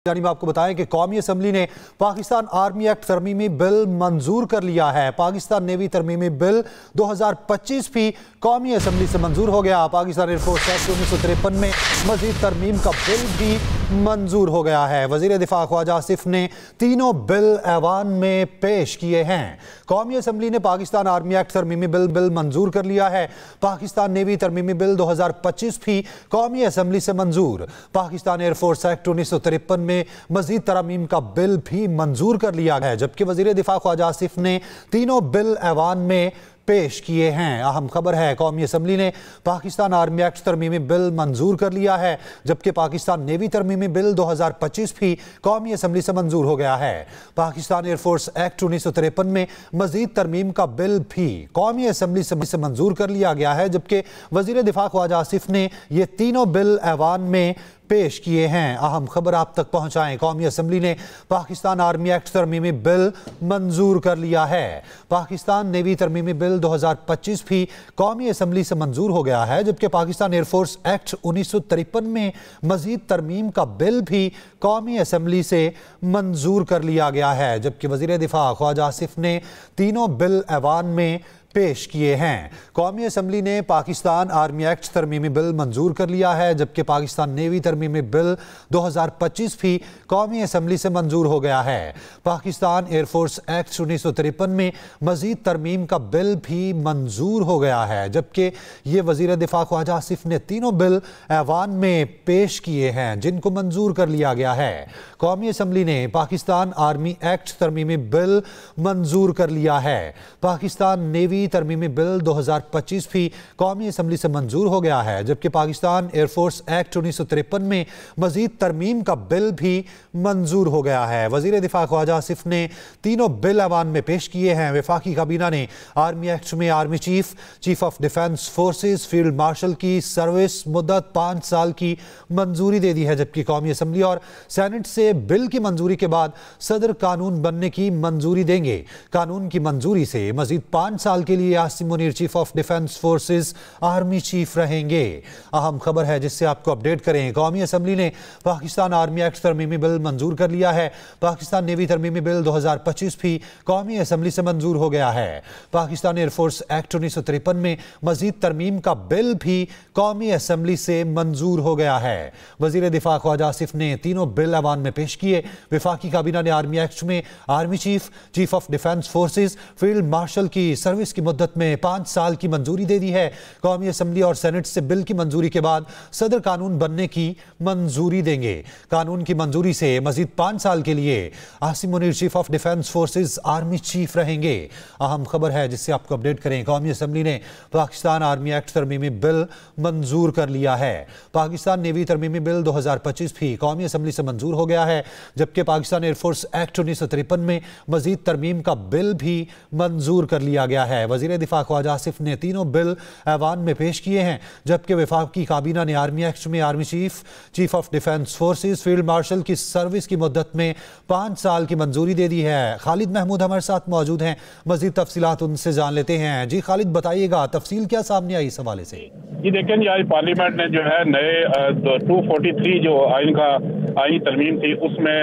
جانب آپ کو بتائیں کہ قومی اسمبلی نے پاکستان آرمی ایکٹ ترمیمی بل منظور کر لیا ہے۔ پاکستان نیوی ترمیمی بل 2025 بھی قومی اسمبلی سے منظور ہو گیا۔ پاکستان ایئر فورس ایکٹ 1953 میں مزید ترمیم کا بل بھی منظور ہو گیا ہے۔ وزیر دفاع خواجہ آصف نے تینوں بل ایوان میں پیش کیے ہیں۔ قومی اسمبلی نے پاکستان آرمی ایکٹ ترمیمی بل منظور کر لیا ہے۔ پاکستان نیوی ترمیمی بل 2025 بھی قومی اسمبلی سے منظور۔ پاکستان ایئر فورس ایکٹ 1953 میں مزید ترمیم کا بل بھی منظور کر لیا گیا ہے، جبکہ وزیر دفاع خواجہ آصف نے تینوں بل ایوان میں پیش کیے ہیں۔ اہم خبر ہے، قومی اسمبلی نے پاکستان آرمی ایکٹ ترمیمی بل منظور کر لیا ہے، جبکہ پاکستان نیوی ترمیمی بل 2025 بھی قومی اسمبلی سے منظور ہو گیا ہے۔ پاکستان ایئر فورس ایکٹ 1953 میں مزید ترمیم کا بل بھی قومی اسمبلی سے منظور کر لیا گیا ہے، جبکہ وزیر دفاع خواجہ آصف نے یہ تینوں بل ایوان میں پیش کیے ہیں۔ اہم خبر آپ تک پہنچائیں، قومی اسمبلی نے پاکستان آرمی ایکٹ ترمیمی بل منظور کر لیا ہے۔ پاکستان نیوی ترمیمی بل 2025 بھی قومی اسمبلی سے منظور ہو گیا ہے، جبکہ پاکستان ایئر فورس ایکٹ 1953 میں مزید ترمیم کا بل بھی قومی اسمبلی سے منظور کر لیا گیا ہے، جبکہ وزیر دفاع خواجہ آصف نے تینوں بل ایوان میں پیش کیے ہیں۔ قومی اسمبلی نے پاکستان آرمی ایکٹ ترمیمی بل منظور کر لیا ہے، جبکہ پاکستان نیوی ترمیمی بل 2025 بھی قومی اسمبلی سے منظور ہو گیا ہے۔ پاکستان ایئر فورس ایکٹ 1953 میں مزید ترمیم کا بل بھی منظور ہو گیا ہے، جبکہ یہ وزیر دفاع خواجہ آصف نے تینوں بل ایوان میں پیش کیے ہیں، جن کو منظور کر لیا گیا ہے۔ قومی اسمبلی نے پاکستان آرمی ایکٹ ترمیمی بل منظور کر لیا ہے۔ پاکستان نیوی ترمیمی بل 2025 بھی قومی اسمبلی سے منظور ہو گیا ہے، جبکہ پاکستان ایئر فورس ایکٹ 1953 میں مزید ترمیم کا بل بھی منظور ہو گیا ہے۔ وزیر دفاع خواجہ آصف نے تینوں بل ایوان میں پیش کیے ہیں۔ وفاقی کابینہ نے آرمی ایکٹ میں army chief of defence forces field marshal کی سروس مدت 5 سال کی منظوری دے دی ہے، جبکہ قومی اسمبلی اور سینٹ سے بل کی منظوری کے بعد صدر قانون بننے کی منظوری دیں گے۔ قانون کی منظوری سے مزید 5 سال کے لیے Asim Munir chief of defence forces army chief رہیں گے۔ اہم خبر ہے جس سے آپ کو اپڈیٹ کریں، قومی اسمبلی نے پاکستان آرمی ایکٹ ترمیمی بل منظور کر لیا ہے۔ پاکستان نیوی ترمیمی بل 2025 بھی قومی اسمبلی سے منظور ہو گیا ہے۔ پاکستان ایئر فورس ایکٹ 1953 میں مزید ترمیم کا بل بھی قومی اسمبلی سے منظور ہو گیا ہے۔ وزیر دفاع خواجہ آصف نے تینوں بل ایوان میں پیش کیے۔ وفاقی کابینہ نے آرمی ایکٹ میں army chief of defence forces field marshal کی سروس کی مدت میں 5 سال کی منظوری دے دی ہے۔ قومی اسمبلی اور سینٹ سے بل کی منظوری کے بعد صدر قانون بننے کی منظوری دیں گے۔ قانون کی منظوری سے مزید 5 سال کے لیے Asim Munir chief of defence forces army chief رہیں گے۔ اہم خبر ہے جس سے آپ کو اپڈیٹ کریں، قومی اسمبلی نے پاکستان آرمی ایکٹ ترمیمی بل منظور کر لیا ہے۔ پاکستان نیوی ترمیمی بل 2025 بھی قومی اسمبلی سے منظور ہو گیا ہے، جبکہ پاکستان ایئر فورس ایکٹ 1953 میں مزید ترمیم کا بل بھی منظور کر لیا گیا ہے۔ وزیر دفاع خواجہ آصف نے تینوں بل ایوان میں پیش کیے ہیں، جبکہ وفاقی کابینہ نے آرمی ایکٹ میں army chief of defence forces field marshal کی سروس کی مدت میں 5 سال کی منظوری دے دی ہے۔ خالد محمود ہمارے ساتھ موجود ہیں، مزید تفصیلات ان سے جان لیتے ہیں۔ جی خالد، بتائیے گا تفصیل کیا سامنے آئی اس حوالے سے؟ جی دیکھیں جی، آج پارلیمنٹ نے جو ہے نئے 243 جو آئین ترمیم تھی، اس میں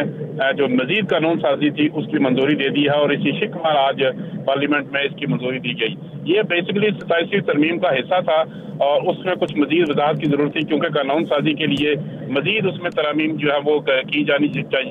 جو مزید قانون سازی تھی اس کی منظوری دے دی ہے، اور اسی شکل میں آج پارلیمنٹ میں اس کی منظوری دی گئی۔ یہ بیسیکلی 27ویں ترمیم کا حصہ تھا، اور اس میں کچھ مزید وضاحت کی ضرورت تھی، کیونکہ قانون سازی کے لیے مزید اس میں ترامیم جو ہے وہ کی جانی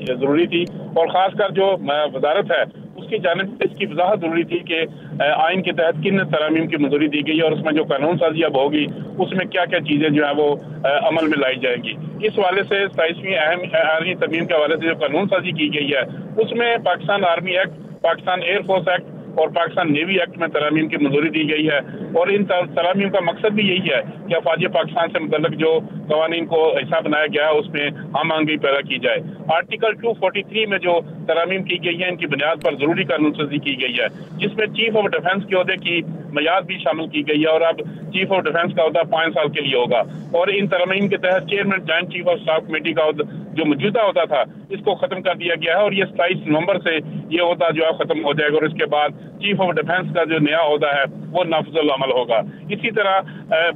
ضروری تھی، اور خاص کر جو وزارت ہے اس کی جانب اس کی وضاحت ضروری تھی کہ آئین کے تحت کن ترامیم کی منظوری دی گئی ہے، اور اس میں جو قانون سازی اب ہوگی اس میں کیا کیا چیزیں جو ہیں وہ عمل میں لائی جائیں گی۔ اس حوالے سے 27ویں آئینی ترمیم کے حوالے سے جو قانون سازی کی گئی ہے اس میں Pakistan army act, Pakistan air force act اور پاکستان نیوی ایکٹ میں ترامیم کی منظوری دی گئی ہے، اور ان ترامیم کا مقصد بھی یہی ہے کہ افواج پاکستان سے متعلق جو قوانین کو حصہ بنایا گیا ہے اس میں ہم آہنگی پیدا کی جائے۔ آرٹیکل 243 میں جو ترامیم کی گئی ہے ان کی بنیاد پر ضروری قانون سازی کی گئی ہے، جس میں چیف آف ڈیفنس کے عہدے کی میعاد بھی شامل کی گئی ہے، اور اب چیف آف ڈیفنس کا عہدہ 5 سال کے لیے ہوگا، اور ان ترامیم کے تحت chairman joint chief of staff committee کا عہدہ جو موجودہ ہوتا تھا اس کو ختم کر دیا گیا ہے، اور یہ 27 نومبر سے یہ عہدہ جو ہے ختم ہو جائے گا، اور اس کے بعد چیف آف ڈیفنس کا جو نیا عہدہ ہے وہ نافذ العمل ہوگا۔ اسی طرح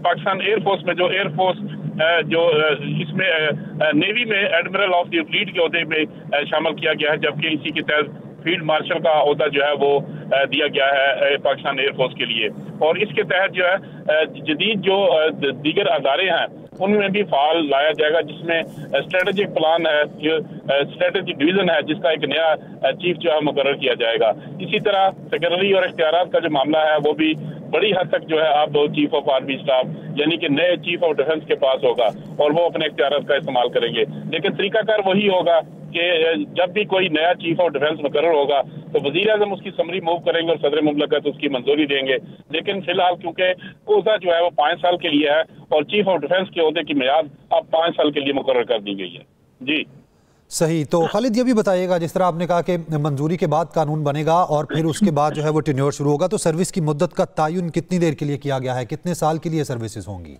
پاکستان ایئر فورس میں جو ایئر فورس जो इसमें नेवी में एडमिरल ऑफ द फ्लीट के ओहदे में शामिल किया गया है, जबकि इसी के तहत फील्ड मार्शल का ओहदा जो है वो दिया गया है पाकिस्तान एयरफोर्स के लिए। और इसके तहत जो है जदीद जो दीगर अदारे हैं उनमें भी फाल लाया जाएगा, जिसमें स्ट्रेटेजिक प्लान है, जो स्ट्रेटेजिक डिवीजन है, जिसका एक नया चीफ जो है मुकर्रर किया जाएगा। इसी तरह सेक्रेटरी और इख्तियारात का जो मामला है वो भी बड़ी हद तक जो है आप दो चीफ ऑफ आर्मी स्टाफ यानी कि नए चीफ ऑफ डिफेंस के पास होगा और वो अपने इख्तियारात का इस्तेमाल करेंगे। लेकिन तरीकाकार वही होगा कि जब भी कोई नया चीफ ऑफ डिफेंस मुकर्रर होगा तो वजीर आजम उसकी समरी मूव करेंगे और सदर मुमलकत उसकी मंजूरी देंगे। लेकिन फिलहाल क्योंकि ओहदा जो है वो 5 साल के लिए है और चीफ ऑफ डिफेंस के ओहदे की मियाद अब 5 साल के लिए मुकर्रर कर दी गई है। जी सही। तो खालिद ये भी बताइएगा, जिस तरह आपने कहा कि मंजूरी के बाद कानून बनेगा और फिर उसके बाद जो है वो टेन्योर शुरू होगा, तो सर्विस की मुद्दत का तयन कितनी देर के लिए किया गया है, कितने साल के लिए सर्विसेज होंगी?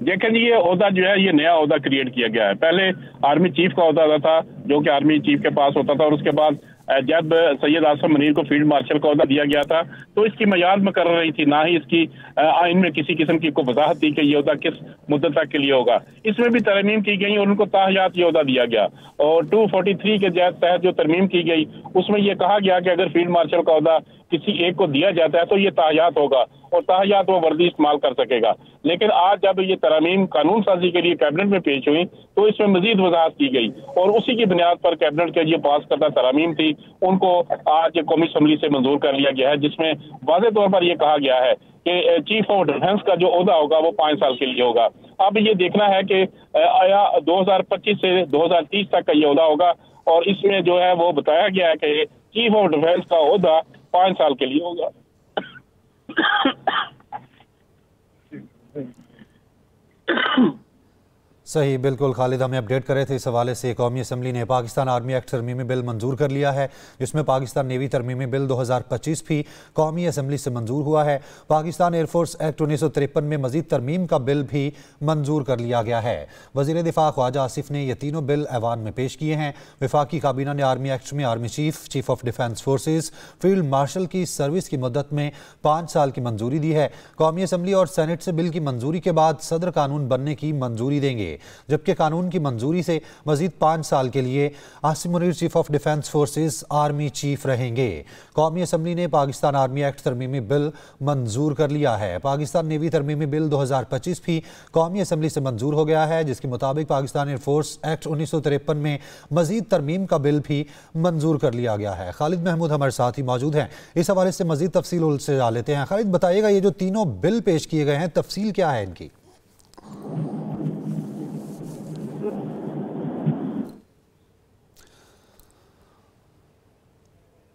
देखें जी, ये ओहदा जो है ये नया ओहदा क्रिएट किया गया है। पहले आर्मी चीफ का ओहदा था जो कि आर्मी चीफ के पास होता था, और उसके बाद जब सैयद आसिम मुनीर को फील्ड मार्शल का ओहदा दिया गया था तो इसकी मियाद मुकर्रर रही थी, ना ही इसकी आइन में किसी किस्म की कोई वजाहत थी कि ये ओहदा किस मुद्दत तक के लिए होगा। इसमें भी तरमीम की गई और उनको ताहयात ये ओहदा दिया गया। और 243 के तहत जो तरमीम की गई उसमें यह कहा गया कि अगर फील्ड मार्शल का ओहदा किसी एक को दिया जाता है तो ये ताहयात होगा और ताहयात वो वर्दी इस्तेमाल कर सकेगा। लेकिन आज जब ये तरमीम कानून साजी के लिए कैबिनेट में पेश हुई तो इसमें मजीद वजाहत की गई और उसी की बुनियाद पर कैबिनेट के जो पास करदा तरमीम थी उनको आज कौमी असम्बली से मंजूर कर लिया गया है, जिसमें वाज़ेह तौर पर यह कहा गया है कि चीफ ऑफ डिफेंस का जो ओहदा होगा वो 5 साल के लिए होगा। अब ये देखना है कि आया 2025 से 2030 तक का ये ओहदा होगा और इसमें जो है वो बताया गया है कि चीफ ऑफ डिफेंस का ओहदा 5 साल के लिए होगा। सही, बिल्कुल खालिद हमें अपडेट कर रहे थे इस हवाले से। कौमी असम्बली ने पाकिस्तान आर्मी एक्ट तरमीमी बिल मंजूर कर लिया है, जिसमें पाकिस्तान नेवी तरमीमी बिल 2025 भी कौमी असम्बली से मंजूर हुआ है। पाकिस्तान एयरफोर्स एक्ट 1953 में मजीद तरमीम का बिल भी मंजूर कर लिया गया है। वज़ीर दिफा ख्वाजा आसिफ ने यह तीनों बिल ऐवान में पेश किए हैं। वफाकी काबीना ने आर्मी एक्ट में army chief, chief of defence forces, field marshal की सर्विस की मुद्दत में 5 साल की मंजूरी दी है। कौमी असम्बली और सेनेट से बिल की मंजूरी के बाद सदर कानून बनने की मंजूरी देंगे, जबकि कानून की मंजूरी से मजीद 5 साल के लिए Asim Munir chief of defence forces army chief रहेंगे। कौमी असम्बली ने पाकिस्तान आर्मी एक्ट तरमीमी बिल मंजूर कर लिया है। पाकिस्तान नेवी तरमीमी बिल 2025 भी कौमी असम्बली से मंजूर हो गया है, जिसके मुताबिक पाकिस्तान एयरफोर्स एक्ट 1953 में मजीद तरमीम का बिल भी मंजूर कर लिया गया है। खालिद महमूद हमारे साथ ही मौजूद हैं, इस हवाले से मजीद तफसील से जा लेते हैं। खालिद बताइएगा, ये जो तीनों बिल पेश किए गए हैं तफसील क्या है इनकी?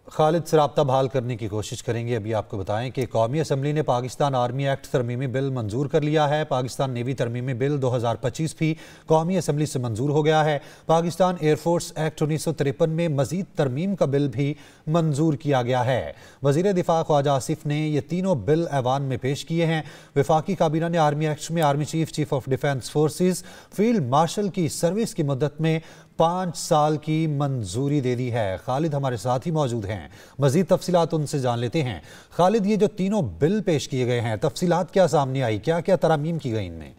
खालिद से राब्ता बहाल करने की कोशिश करेंगे। अभी आपको बताएं कि कौमी असम्बली ने पाकिस्तान आर्मी एक्ट तरमीमी बिल मंजूर कर लिया है। पाकिस्तान नेवी तरमीमी बिल 2025 भी कौमी असम्बली से मंजूर हो गया है। पाकिस्तान एयरफोर्स एक्ट 1953 में मजीद तरमीम का बिल भी मंजूर किया गया है। वज़ीर दिफा ख्वाजा आसिफ ने ये तीनों बिल ऐवान में पेश किए हैं। वफाकी काबीना ने आर्मी एक्ट में army chief, chief of defence forces, field marshal की सर्विस की मुद्दत में 5 साल की मंजूरी दे दी है। खालिद हमारे साथ ही मौजूद हैं, मजीद तफसीलात उनसे जान लेते हैं। खालिद, ये जो तीनों बिल पेश किए गए हैं तफसीलात क्या सामने आई, क्या क्या तरामीम की गई इनमें?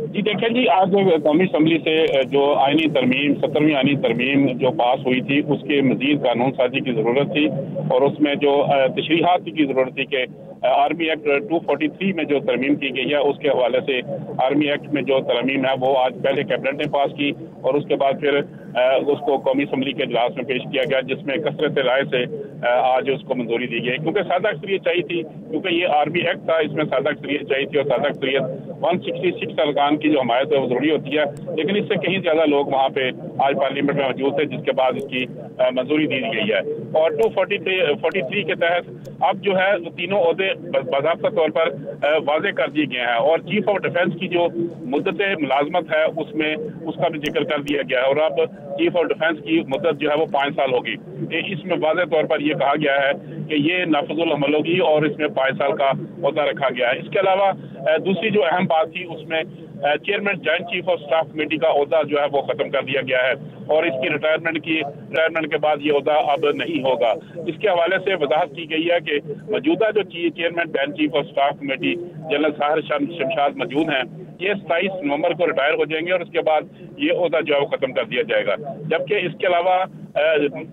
जी देखें जी, आज कौमी असम्बली से जो आईनी तरमीम 17वीं आईनी तरमीम जो पास हुई थी उसके मजीद कानून साजी की ज़रूरत थी और उसमें जो तशरीहात की ज़रूरत थी कि आर्मी एक्ट 243 में जो तरमीम की गई है उसके हवाले से आर्मी एक्ट में जो तरमीम है वो आज पहले कैबिनेट ने पास की और उसके बाद फिर उसको कौमी असम्बली के इजलास में पेश किया गया, जिसमें कसरत राय से आज उसको मंजूरी दी गई। क्योंकि सादा अक्सरियत चाहिए थी, क्योंकि ये आर्मी एक्ट था, इसमें सादा अक्सरियत चाहिए थी और सादा अक्सरियत 166 अरकान की जो हमायत है वो जरूरी होती है, लेकिन इससे कहीं ज्यादा लोग वहाँ पे आज पार्लियामेंट में मौजूद थे, जिसके बाद इसकी मंजूरी दी गई है। और 243 के तहत अब जो है तीनों ओहदे बाज़ाब्ता तौर पर वाज़े कर दिए गए हैं और चीफ ऑफ डिफेंस की जो मुद्दत मुलाजमत है उसमें उसका भी जिक्र कर दिया गया है और अब चीफ ऑफ डिफेंस की मुद्दत जो है वो 5 साल होगी। इसमें वाज़े तौर पर यह कहा गया है कि ये नाफिजुल अमल होगी और इसमें 5 साल का ओहदा रखा गया है। इसके अलावा दूसरी जो अहम बात थी उसमें chairman joint chief of staff committee का ओहदा जो है वो खत्म कर दिया गया है और इसकी रिटायरमेंट के बाद ये ओहदा अब नहीं होगा। इसके हवाले से वजाहत की गई है कि मौजूदा जो chairman joint chief of staff committee general Sahir Shamshad मौजूद हैं, ये 27 नवंबर को रिटायर हो जाएंगे और उसके बाद ये ओहदा जो है वो खत्म कर दिया जाएगा। जबकि इसके अलावा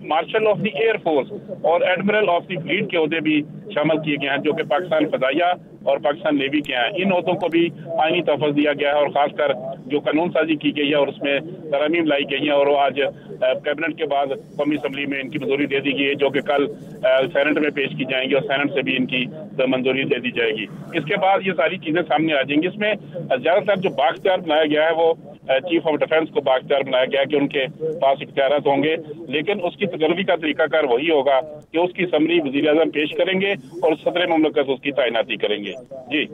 marshal of the air force और एडमिरल ऑफ द फ्लीट के ओहदे भी शामिल किए गए हैं जो कि पाकिस्तान फदाइया और पाकिस्तान नेवी के हैं। इन ओहदों को भी आईनी तहफ़्फ़ुज़ दिया गया है और खासकर जो कानून साजी की गई है और उसमें तरमीम लाई गई है और वो आज कैबिनेट के बाद कौमी असम्बली में इनकी मंजूरी दे दी गई है जो कि कल सेनेट में पेश की जाएंगी और सेनेट से भी इनकी मंजूरी दे दी जाएगी। इसके बाद ये सारी चीज़ें सामने आ जाएंगी। इसमें ज़्यादातर जो बाख्तियार बनाया गया है वो चीफ ऑफ डिफेंस को बाख्तियार बनाया गया कि उनके पास इख्तियारात होंगे, लेकिन उसकी तजर्बी का तरीकाकार वही होगा कि उसकी समरी वज़ीर-ए-आज़म पेश करेंगे और सदर मुमलकत उसकी तैनाती करेंगे। जी।